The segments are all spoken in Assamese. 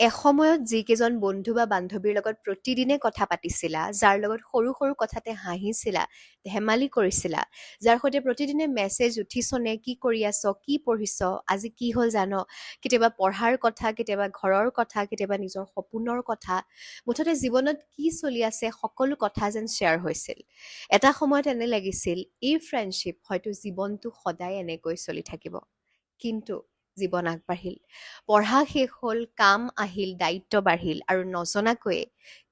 এসময়ত যিকেইজন বন্ধু বা বান্ধৱীৰ লগত প্ৰতিদিনে কথা পাতিছিলা, যাৰ লগত সৰু সৰু কথাতে হাঁহিছিলা, ধেমালি কৰিছিলা, যাৰ সৈতে প্ৰতিদিনে মেছেজ উঠিছনে, কি কৰি আছ, কি পঢ়িছ, আজি কি হ'ল জান, কেতিয়াবা পঢ়াৰ কথা, কেতিয়াবা ঘৰৰ কথা, কেতিয়াবা নিজৰ সপোনৰ কথা, মুঠতে জীৱনত কি চলি আছে সকলো কথা যেন শ্বেয়াৰ হৈছিল। এটা সময়ত এনে লাগিছিল এই ফ্ৰেণ্ডশ্বিপ হয়তো জীৱনটো সদায় এনেকৈ চলি থাকিব। কিন্তু জীৱন আগবাঢ়িল, পঢ়া শেষ হ'ল, কাম আহিল, দায়িত্ব বাঢ়িল আৰু নজনাকৈয়ে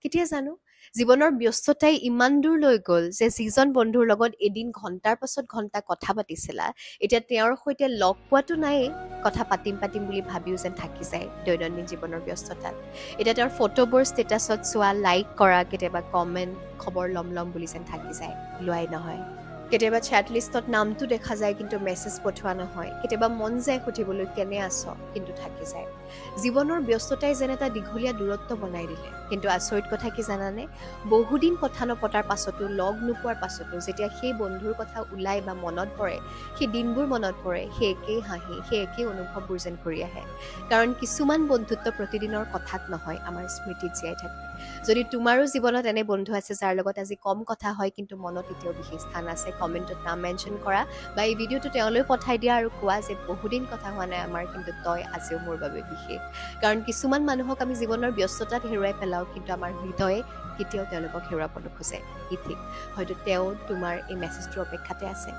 কেতিয়া জানো জীৱনৰ ব্যস্ততাই ইমান দূৰ লৈ গ'ল যে যিজন বন্ধুৰ লগত এদিন ঘণ্টাৰ পাছত ঘণ্টা কথা পাতিছিলা, এতিয়া তেওঁৰ সৈতে লগ পোৱাটো নায়েই, কথা পাতিম পাতিম বুলি ভাবিও যেন থাকি যায় দৈনন্দিন জীৱনৰ ব্যস্ততাত। এতিয়া তেওঁৰ ফটোবোৰ ষ্টেটাছত চোৱা, লাইক কৰা, কেতিয়াবা কমেণ্ট, খবৰ ল'ম বুলি যেন থাকি যায়, লোৱাই নহয়। কেতিয়াবা চেট লিষ্টত নামটো দেখা যায় কিন্তু মেছেজ পঠোৱা নহয়, কেতিয়াবা মন যায় সুধিবলৈ কেনে আছ, কিন্তু থাকি যায়। জীৱনৰ ব্যস্ততাই যেন এটা দীঘলীয়া দূৰত্ব বনাই দিলে। কিন্তু আচৰিত কথা কি জানানে, বহুদিন কথা নপতাৰ পাছতো, লগ নোপোৱাৰ পাছতো যেতিয়া সেই বন্ধুৰ কথা ওলাই বা মনত পৰে, সেই দিনবোৰ মনত পৰে, সেই একেই হাঁহি, সেই একেই অনুভৱবোৰ যেন ঘূৰি আহে। কাৰণ কিছুমান বন্ধুত্ব প্ৰতিদিনৰ কথাত নহয়, আমাৰ স্মৃতিত জীয়াই থাকে। যদি তোমাৰো জীৱনত এনে বন্ধু আছে যাৰ লগত আজি কম কথা হয় কিন্তু মনত এতিয়াও বিশেষ স্থান আছে, কমেণ্টত নাম মেনশ্যন কৰা বা এই ভিডিঅ'টো তেওঁলৈ পঠাই দিয়া আৰু কোৱা যে বহুদিন কথা হোৱা নাই আমাৰ, কিন্তু তই আজিও মোৰ বাবে বিশেষ। কাৰণ কিছুমান মানুহক আমি জীৱনৰ ব্যস্ততাত হেৰুৱাই পেলাওঁ, কিন্তু আমাৰ হৃদয়ে কেতিয়াও তেওঁলোকক হেৰুৱাব নোখোজে। কি ঠিক, হয়তো তেওঁ তোমাৰ এই মেছেজটোৰ অপেক্ষাতে আছে।